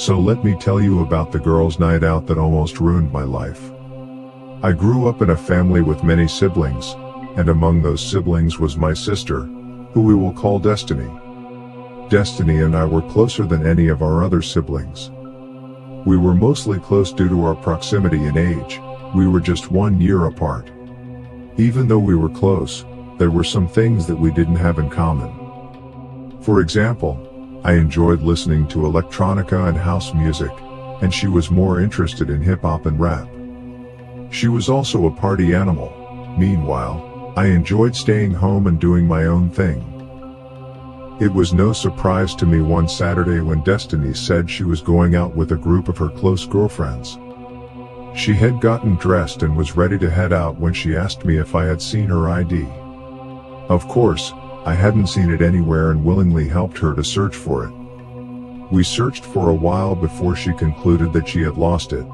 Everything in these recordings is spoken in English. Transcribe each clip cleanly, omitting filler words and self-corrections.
So let me tell you about the girls' night out that almost ruined my life. I grew up in a family with many siblings, and among those siblings was my sister, who we will call Destiny. Destiny and I were closer than any of our other siblings. We were mostly close due to our proximity in age. We were just 1 year apart. Even though we were close, there were some things that we didn't have in common. For example, I enjoyed listening to electronica and house music, and she was more interested in hip-hop and rap. She was also a party animal. Meanwhile, I enjoyed staying home and doing my own thing. It was no surprise to me one Saturday when Destiny said she was going out with a group of her close girlfriends. She had gotten dressed and was ready to head out when she asked me if I had seen her ID. Of course, I hadn't seen it anywhere and willingly helped her to search for it. We searched for a while before she concluded that she had lost it.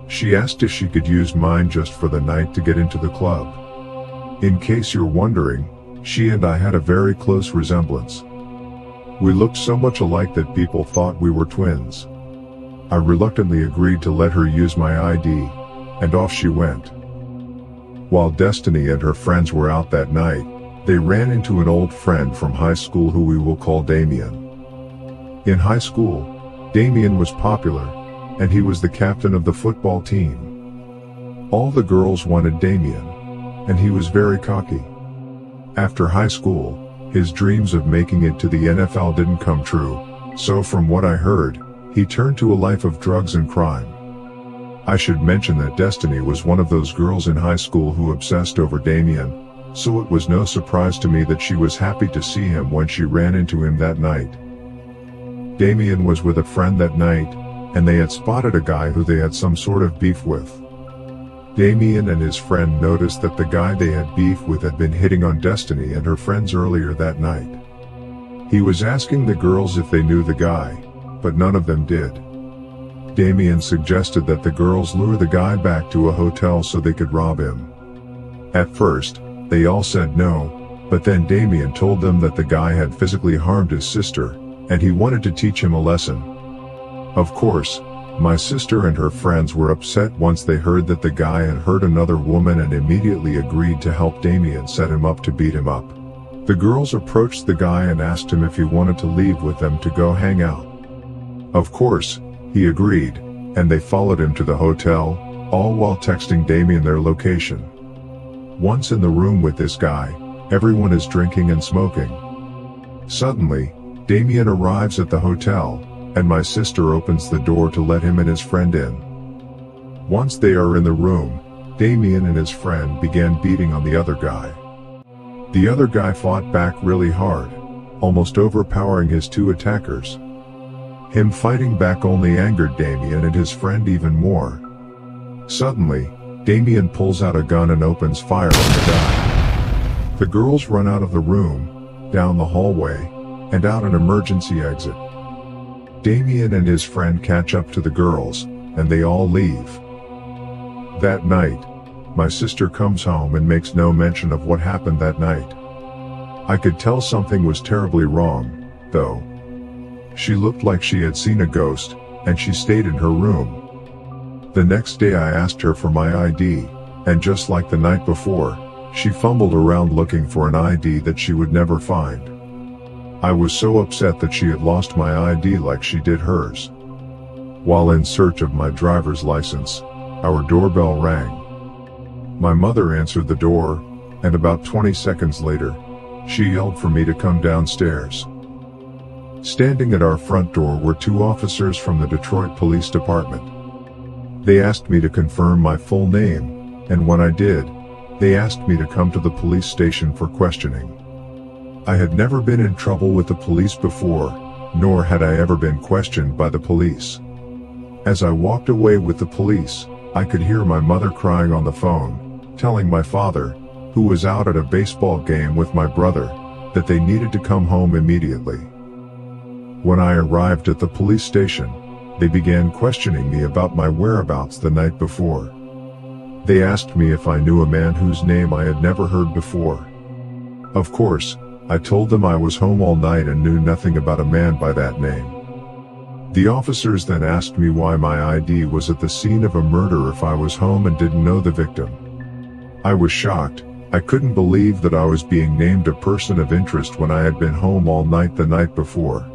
She asked if she could use mine just for the night to get into the club. In case you're wondering, she and I had a very close resemblance. We looked so much alike that people thought we were twins. I reluctantly agreed to let her use my ID, and off she went. While Destiny and her friends were out that night, they ran into an old friend from high school who we will call Damien. In high school, Damien was popular, and he was the captain of the football team. All the girls wanted Damien, and he was very cocky. After high school, his dreams of making it to the NFL didn't come true, so from what I heard, he turned to a life of drugs and crime. I should mention that Destiny was one of those girls in high school who obsessed over Damien, so it was no surprise to me that she was happy to see him when she ran into him that night. Damien was with a friend that night, and they had spotted a guy who they had some sort of beef with. Damien and his friend noticed that the guy they had beef with had been hitting on Destiny and her friends earlier that night. He was asking the girls if they knew the guy, but none of them did. Damien suggested that the girls lure the guy back to a hotel so they could rob him. At first, they all said no, but then Damien told them that the guy had physically harmed his sister, and he wanted to teach him a lesson. Of course, my sister and her friends were upset once they heard that the guy had hurt another woman and immediately agreed to help Damien set him up to beat him up. The girls approached the guy and asked him if he wanted to leave with them to go hang out. Of course, he agreed, and they followed him to the hotel, all while texting Damien their location. Once in the room with this guy, everyone is drinking and smoking. Suddenly, Damien arrives at the hotel, and my sister opens the door to let him and his friend in. Once they are in the room, Damien and his friend began beating on the other guy. The other guy fought back really hard, almost overpowering his two attackers. Him fighting back only angered Damien and his friend even more. Suddenly, Damien pulls out a gun and opens fire on the guy. The girls run out of the room, down the hallway, and out an emergency exit. Damien and his friend catch up to the girls, and they all leave. That night, my sister comes home and makes no mention of what happened that night. I could tell something was terribly wrong, though. She looked like she had seen a ghost, and she stayed in her room. The next day I asked her for my ID, and just like the night before, she fumbled around looking for an ID that she would never find. I was so upset that she had lost my ID like she did hers. While in search of my driver's license, our doorbell rang. My mother answered the door, and about 20 seconds later, she yelled for me to come downstairs. Standing at our front door were two officers from the Detroit Police Department. They asked me to confirm my full name, and when I did, they asked me to come to the police station for questioning. I had never been in trouble with the police before, nor had I ever been questioned by the police. As I walked away with the police, I could hear my mother crying on the phone, telling my father, who was out at a baseball game with my brother, that they needed to come home immediately. When I arrived at the police station, they began questioning me about my whereabouts the night before. They asked me if I knew a man whose name I had never heard before. Of course, I told them I was home all night and knew nothing about a man by that name. The officers then asked me why my ID was at the scene of a murder if I was home and didn't know the victim. I was shocked. I couldn't believe that I was being named a person of interest when I had been home all night the night before.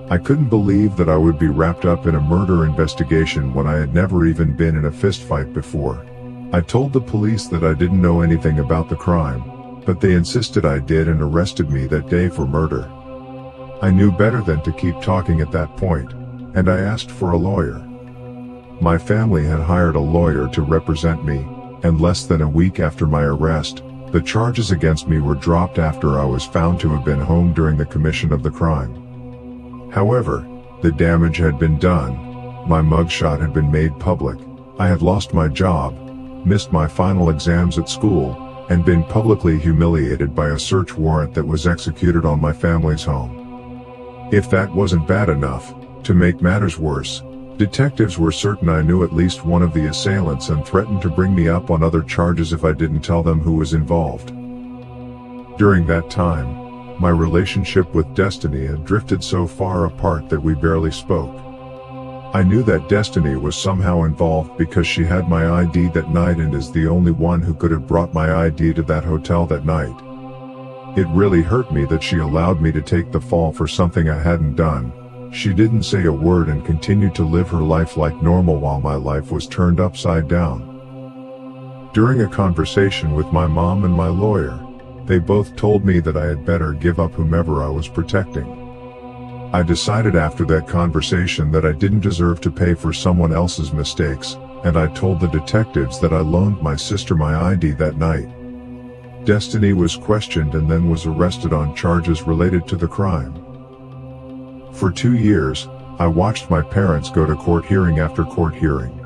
I couldn't believe that I would be wrapped up in a murder investigation when I had never even been in a fistfight before. I told the police that I didn't know anything about the crime, but they insisted I did and arrested me that day for murder. I knew better than to keep talking at that point, and I asked for a lawyer. My family had hired a lawyer to represent me, and less than a week after my arrest, the charges against me were dropped after I was found to have been home during the commission of the crime. However, the damage had been done. My mugshot had been made public. I had lost my job, missed my final exams at school, and been publicly humiliated by a search warrant that was executed on my family's home. If that wasn't bad enough, to make matters worse, detectives were certain I knew at least one of the assailants and threatened to bring me up on other charges if I didn't tell them who was involved. During that time, my relationship with Destiny had drifted so far apart that we barely spoke. I knew that Destiny was somehow involved because she had my ID that night and is the only one who could have brought my ID to that hotel that night. It really hurt me that she allowed me to take the fall for something I hadn't done. She didn't say a word and continued to live her life like normal while my life was turned upside down. During a conversation with my mom and my lawyer, they both told me that I had better give up whomever I was protecting. I decided after that conversation that I didn't deserve to pay for someone else's mistakes, and I told the detectives that I loaned my sister my ID that night. Destiny was questioned and then was arrested on charges related to the crime. For 2 years, I watched my parents go to court hearing after court hearing.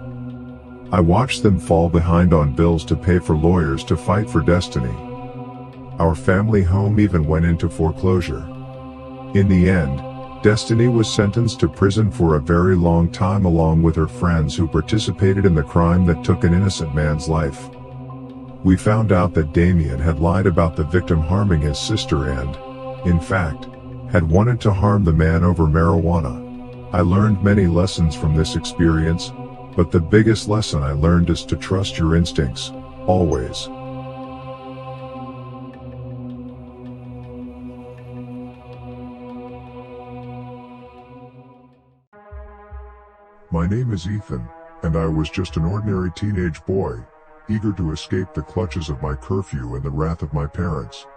I watched them fall behind on bills to pay for lawyers to fight for Destiny. Our family home even went into foreclosure. In the end, Destiny was sentenced to prison for a very long time along with her friends who participated in the crime that took an innocent man's life. We found out that Damien had lied about the victim harming his sister and, in fact, had wanted to harm the man over marijuana. I learned many lessons from this experience, but the biggest lesson I learned is to trust your instincts, always. My name is Ethan, and I was just an ordinary teenage boy, eager to escape the clutches of my curfew and the wrath of my parents.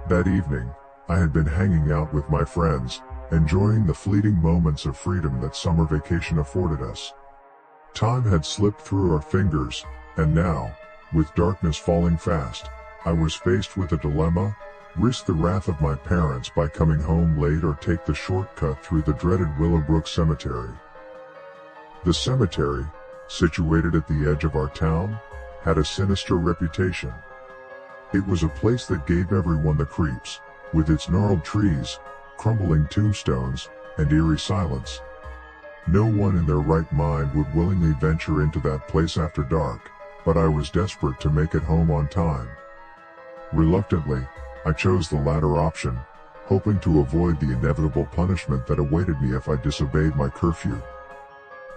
That evening, I had been hanging out with my friends, enjoying the fleeting moments of freedom that summer vacation afforded us. Time had slipped through our fingers, and now, with darkness falling fast, I was faced with a dilemma: risk the wrath of my parents by coming home late or take the shortcut through the dreaded Willowbrook Cemetery. The cemetery, situated at the edge of our town, had a sinister reputation. It was a place that gave everyone the creeps, with its gnarled trees, crumbling tombstones, and eerie silence. No one in their right mind would willingly venture into that place after dark, but I was desperate to make it home on time. Reluctantly, I chose the latter option, hoping to avoid the inevitable punishment that awaited me if I disobeyed my curfew.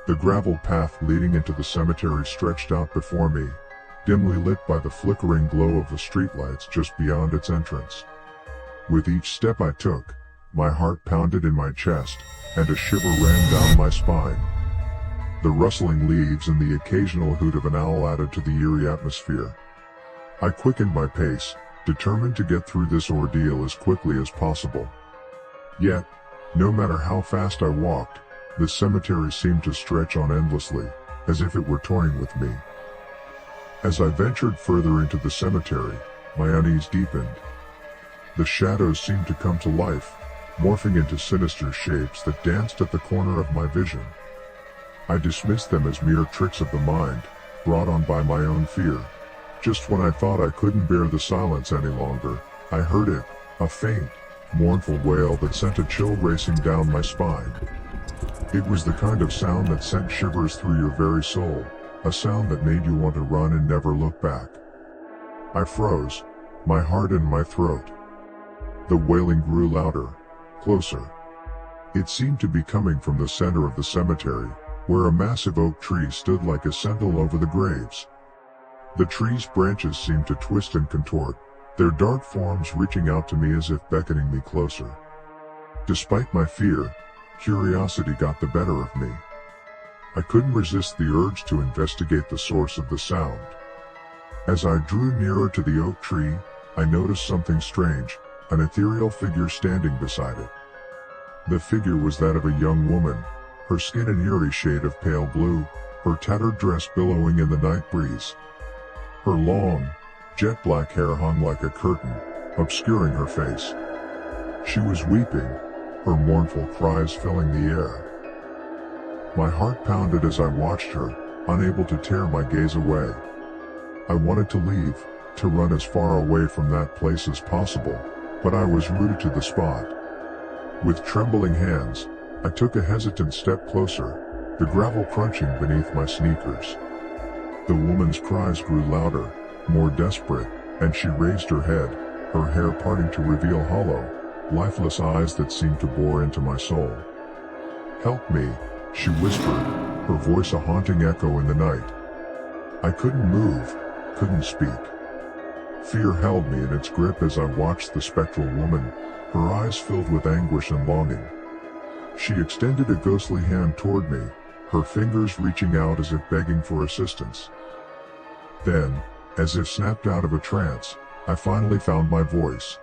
The gravel path leading into the cemetery stretched out before me, dimly lit by the flickering glow of the streetlights just beyond its entrance. With each step I took, my heart pounded in my chest, and a shiver ran down my spine. The rustling leaves and the occasional hoot of an owl added to the eerie atmosphere. I quickened my pace, determined to get through this ordeal as quickly as possible. Yet, no matter how fast I walked, the cemetery seemed to stretch on endlessly, as if it were toying with me. As I ventured further into the cemetery, my unease deepened. The shadows seemed to come to life, morphing into sinister shapes that danced at the corner of my vision. I dismissed them as mere tricks of the mind, brought on by my own fear. Just when I thought I couldn't bear the silence any longer, I heard it, a faint, mournful wail that sent a chill racing down my spine. It was the kind of sound that sent shivers through your very soul, a sound that made you want to run and never look back. I froze, my heart in my throat. The wailing grew louder, closer. It seemed to be coming from the center of the cemetery, where a massive oak tree stood like a sentinel over the graves. The tree's branches seemed to twist and contort, their dark forms reaching out to me as if beckoning me closer. Despite my fear, curiosity got the better of me. I couldn't resist the urge to investigate the source of the sound. As I drew nearer to the oak tree, I noticed something strange, an ethereal figure standing beside it. The figure was that of a young woman, her skin an eerie shade of pale blue, her tattered dress billowing in the night breeze. Her long, jet black hair hung like a curtain, obscuring her face. She was weeping, her mournful cries filling the air. My heart pounded as I watched her, unable to tear my gaze away. I wanted to leave, to run as far away from that place as possible, but I was rooted to the spot. With trembling hands, I took a hesitant step closer, the gravel crunching beneath my sneakers. The woman's cries grew louder, more desperate, and she raised her head, her hair parting to reveal hollow, lifeless eyes that seemed to bore into my soul. "Help me," she whispered, her voice a haunting echo in the night. I couldn't move, couldn't speak. Fear held me in its grip as I watched the spectral woman, her eyes filled with anguish and longing. She extended a ghostly hand toward me, her fingers reaching out as if begging for assistance. Then, as if snapped out of a trance, I finally found my voice.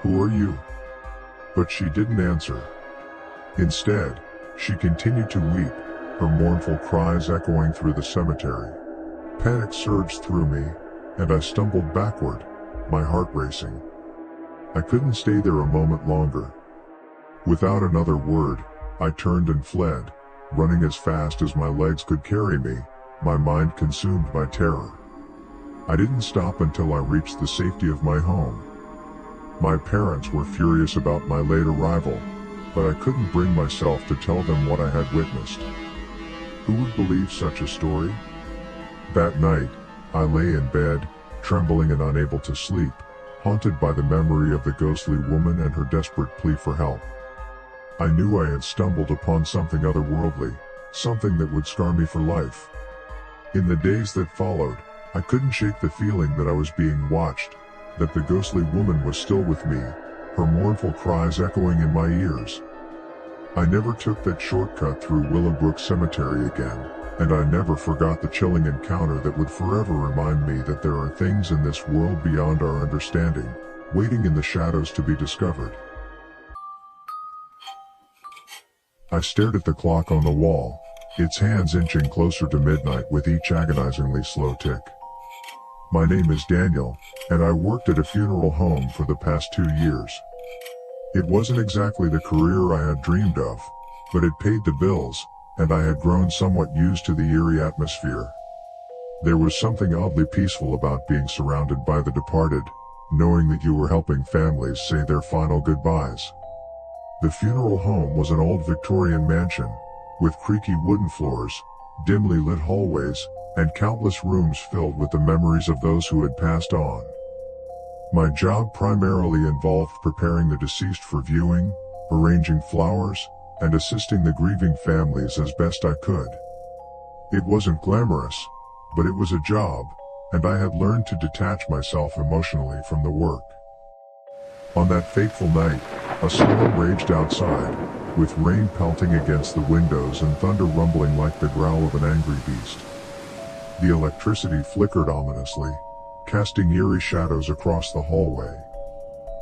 "Who are you?" But she didn't answer. Instead, she continued to weep, her mournful cries echoing through the cemetery. Panic surged through me, and I stumbled backward, my heart racing. I couldn't stay there a moment longer. Without another word, I turned and fled, running as fast as my legs could carry me, my mind consumed by terror. I didn't stop until I reached the safety of my home. My parents were furious about my late arrival, but I couldn't bring myself to tell them what I had witnessed. Who would believe such a story? That night, I lay in bed, trembling and unable to sleep, haunted by the memory of the ghostly woman and her desperate plea for help. I knew I had stumbled upon something otherworldly, something that would scar me for life. In the days that followed, I couldn't shake the feeling that I was being watched, that the ghostly woman was still with me, her mournful cries echoing in my ears. I never took that shortcut through Willowbrook Cemetery again, and I never forgot the chilling encounter that would forever remind me that there are things in this world beyond our understanding, waiting in the shadows to be discovered. I stared at the clock on the wall, its hands inching closer to midnight with each agonizingly slow tick. My name is Daniel, and I worked at a funeral home for the past 2 years. It wasn't exactly the career I had dreamed of, but it paid the bills, and I had grown somewhat used to the eerie atmosphere. There was something oddly peaceful about being surrounded by the departed, knowing that you were helping families say their final goodbyes. The funeral home was an old Victorian mansion, with creaky wooden floors, dimly lit hallways, and countless rooms filled with the memories of those who had passed on. My job primarily involved preparing the deceased for viewing, arranging flowers, and assisting the grieving families as best I could. It wasn't glamorous, but it was a job, and I had learned to detach myself emotionally from the work. On that fateful night, a storm raged outside, with rain pelting against the windows and thunder rumbling like the growl of an angry beast. The electricity flickered ominously, casting eerie shadows across the hallway.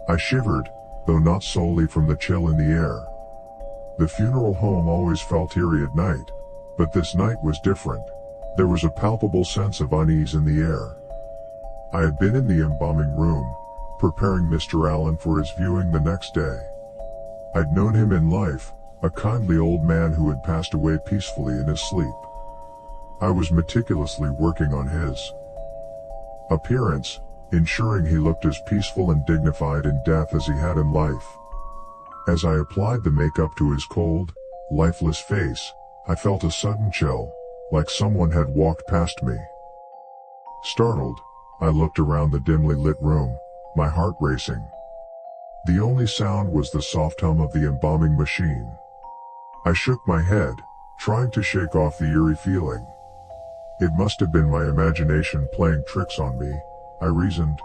I shivered, though not solely from the chill in the air. The funeral home always felt eerie at night, but this night was different. There was a palpable sense of unease in the air. I had been in the embalming room, preparing Mr. Allen for his viewing the next day. I'd known him in life, a kindly old man who had passed away peacefully in his sleep. I was meticulously working on his appearance, ensuring he looked as peaceful and dignified in death as he had in life. As I applied the makeup to his cold, lifeless face, I felt a sudden chill, like someone had walked past me. Startled, I looked around the dimly lit room, my heart racing. The only sound was the soft hum of the embalming machine. I shook my head, trying to shake off the eerie feeling. It must have been my imagination playing tricks on me, I reasoned.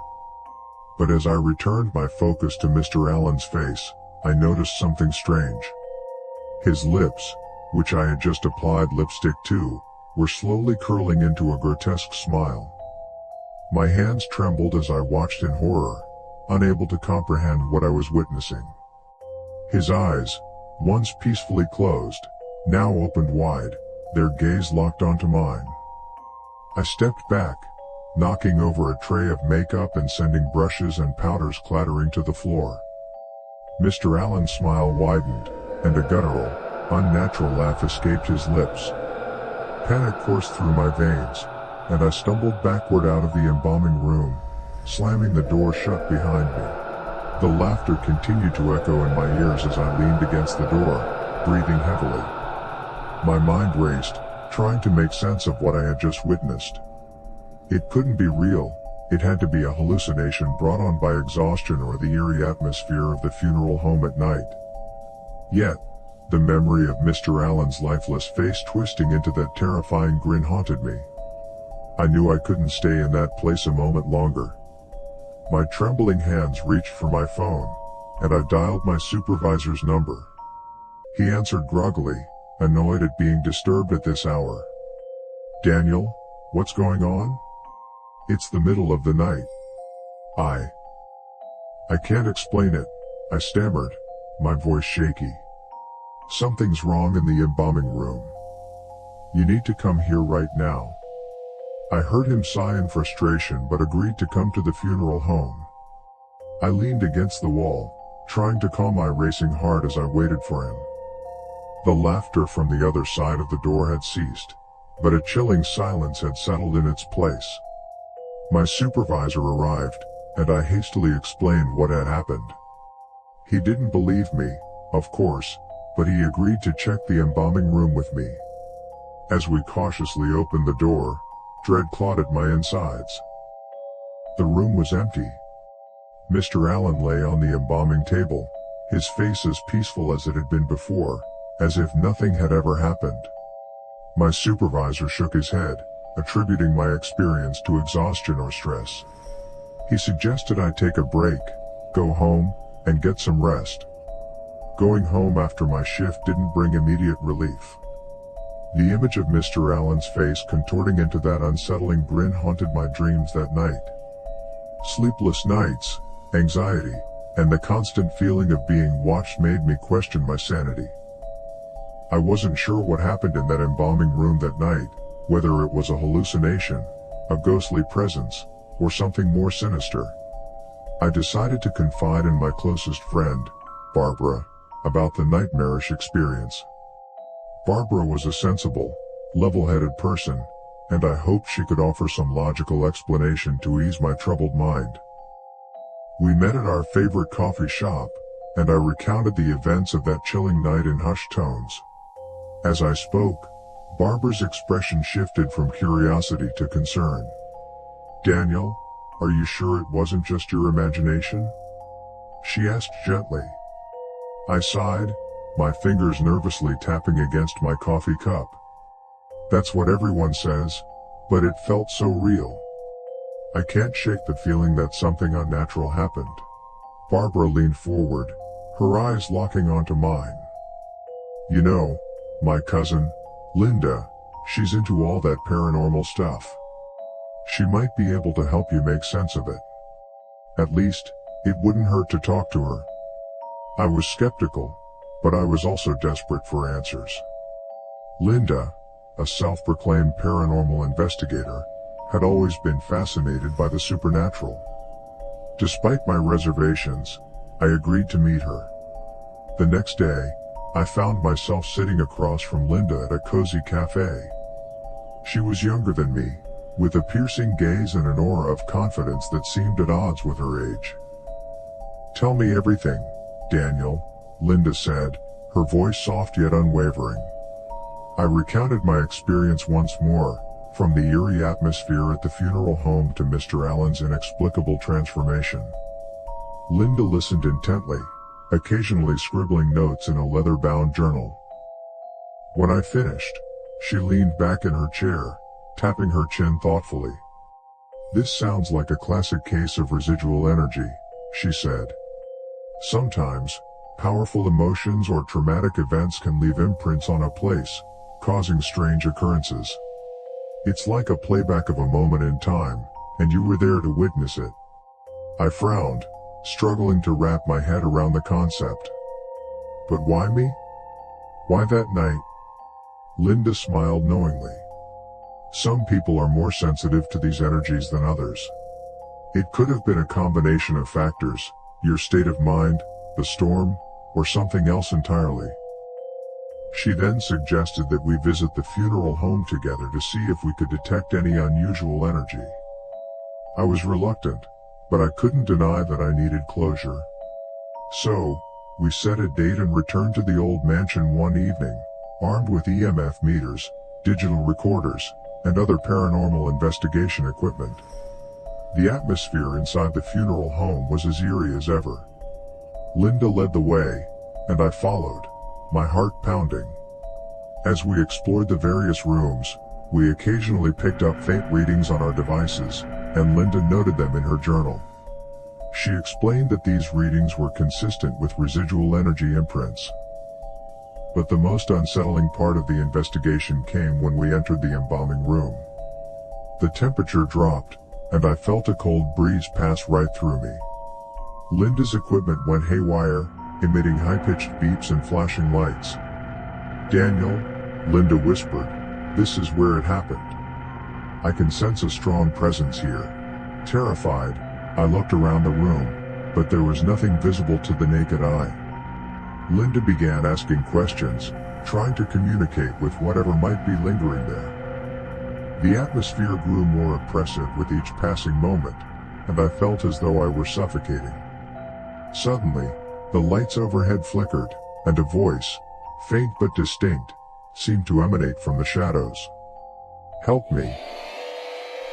But as I returned my focus to Mr. Allen's face, I noticed something strange. His lips, which I had just applied lipstick to, were slowly curling into a grotesque smile. My hands trembled as I watched in horror, unable to comprehend what I was witnessing. His eyes, once peacefully closed, now opened wide, their gaze locked onto mine. I stepped back, knocking over a tray of makeup and sending brushes and powders clattering to the floor. Mr. Allen's smile widened, and a guttural, unnatural laugh escaped his lips. Panic coursed through my veins, and I stumbled backward out of the embalming room, slamming the door shut behind me. The laughter continued to echo in my ears as I leaned against the door, breathing heavily. My mind raced, trying to make sense of what I had just witnessed. It couldn't be real, it had to be a hallucination brought on by exhaustion or the eerie atmosphere of the funeral home at night. Yet, the memory of Mr. Allen's lifeless face twisting into that terrifying grin haunted me. I knew I couldn't stay in that place a moment longer. My trembling hands reached for my phone, and I dialed my supervisor's number. He answered groggily, annoyed at being disturbed at this hour. "Daniel, what's going on?" "It's the middle of the night. I can't explain it," I stammered, my voice shaky. "Something's wrong in the embalming room. You need to come here right now." I heard him sigh in frustration but agreed to come to the funeral home. I leaned against the wall, trying to calm my racing heart as I waited for him. The laughter from the other side of the door had ceased, but a chilling silence had settled in its place. My supervisor arrived, and I hastily explained what had happened. He didn't believe me, of course, but he agreed to check the embalming room with me. As we cautiously opened the door, dread clawed at my insides. The room was empty. Mr. Allen lay on the embalming table, his face as peaceful as it had been before, as if nothing had ever happened. My supervisor shook his head, attributing my experience to exhaustion or stress. He suggested I take a break, go home, and get some rest. Going home after my shift didn't bring immediate relief. The image of Mr. Allen's face contorting into that unsettling grin haunted my dreams that night. Sleepless nights, anxiety, and the constant feeling of being watched made me question my sanity. I wasn't sure what happened in that embalming room that night, whether it was a hallucination, a ghostly presence, or something more sinister. I decided to confide in my closest friend, Barbara, about the nightmarish experience. Barbara was a sensible, level-headed person, and I hoped she could offer some logical explanation to ease my troubled mind. We met at our favorite coffee shop, and I recounted the events of that chilling night in hushed tones. As I spoke, Barbara's expression shifted from curiosity to concern. "Daniel, are you sure it wasn't just your imagination?" she asked gently. I sighed, my fingers nervously tapping against my coffee cup. "That's what everyone says, but it felt so real. I can't shake the feeling that something unnatural happened." Barbara leaned forward, her eyes locking onto mine. "You know, my cousin, Linda, she's into all that paranormal stuff. She might be able to help you make sense of it. At least, it wouldn't hurt to talk to her." I was skeptical, but I was also desperate for answers. Linda, a self-proclaimed paranormal investigator, had always been fascinated by the supernatural. Despite my reservations, I agreed to meet her. The next day, I found myself sitting across from Linda at a cozy cafe. She was younger than me, with a piercing gaze and an aura of confidence that seemed at odds with her age. "Tell me everything, Daniel," Linda said, her voice soft yet unwavering. I recounted my experience once more, from the eerie atmosphere at the funeral home to Mr. Allen's inexplicable transformation. Linda listened intently, occasionally scribbling notes in a leather-bound journal. When I finished, she leaned back in her chair, tapping her chin thoughtfully. "This sounds like a classic case of residual energy," she said. "Sometimes, powerful emotions or traumatic events can leave imprints on a place, causing strange occurrences. It's like a playback of a moment in time, and you were there to witness it." I frowned, struggling to wrap my head around the concept. "But why me? Why that night?" Linda smiled knowingly. "Some people are more sensitive to these energies than others. It could have been a combination of factors, your state of mind, the storm, or something else entirely." She then suggested that we visit the funeral home together to see if we could detect any unusual energy. I was reluctant, but I couldn't deny that I needed closure. So, we set a date and returned to the old mansion one evening, armed with EMF meters, digital recorders, and other paranormal investigation equipment. The atmosphere inside the funeral home was as eerie as ever. Linda led the way, and I followed, my heart pounding. As we explored the various rooms, we occasionally picked up faint readings on our devices, and Linda noted them in her journal. She explained that these readings were consistent with residual energy imprints. But the most unsettling part of the investigation came when we entered the embalming room. The temperature dropped, and I felt a cold breeze pass right through me. Linda's equipment went haywire, emitting high-pitched beeps and flashing lights. "Daniel," Linda whispered, "this is where it happened. I can sense a strong presence here." Terrified, I looked around the room, but there was nothing visible to the naked eye. Linda began asking questions, trying to communicate with whatever might be lingering there. The atmosphere grew more oppressive with each passing moment, and I felt as though I were suffocating. Suddenly, the lights overhead flickered, and a voice, faint but distinct, seemed to emanate from the shadows. "Help me."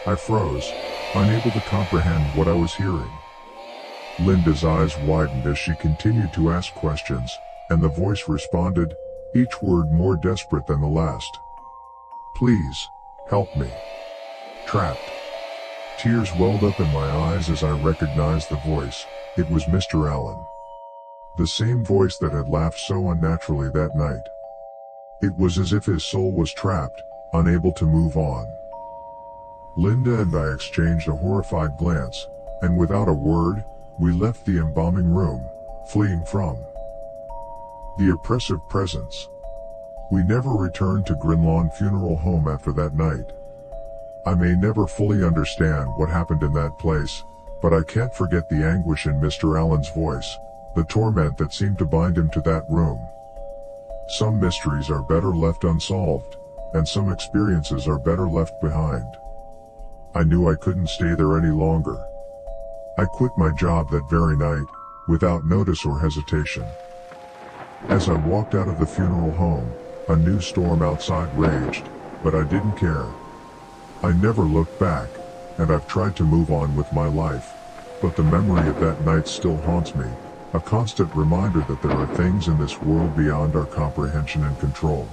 I froze, unable to comprehend what I was hearing. Linda's eyes widened as she continued to ask questions, and the voice responded, each word more desperate than the last. "Please, help me. Trapped." Tears welled up in my eyes as I recognized the voice. It was Mr. Allen. The same voice that had laughed so unnaturally that night. It was as if his soul was trapped, unable to move on. Linda and I exchanged a horrified glance, and without a word, we left the embalming room, fleeing from the oppressive presence. We never returned to Grinlawn Funeral Home after that night. I may never fully understand what happened in that place, but I can't forget the anguish in Mr. Allen's voice, the torment that seemed to bind him to that room. Some mysteries are better left unsolved, and some experiences are better left behind. I knew I couldn't stay there any longer. I quit my job that very night, without notice or hesitation. As I walked out of the funeral home, a new storm outside raged, but I didn't care. I never looked back, and I've tried to move on with my life, but the memory of that night still haunts me, a constant reminder that there are things in this world beyond our comprehension and control.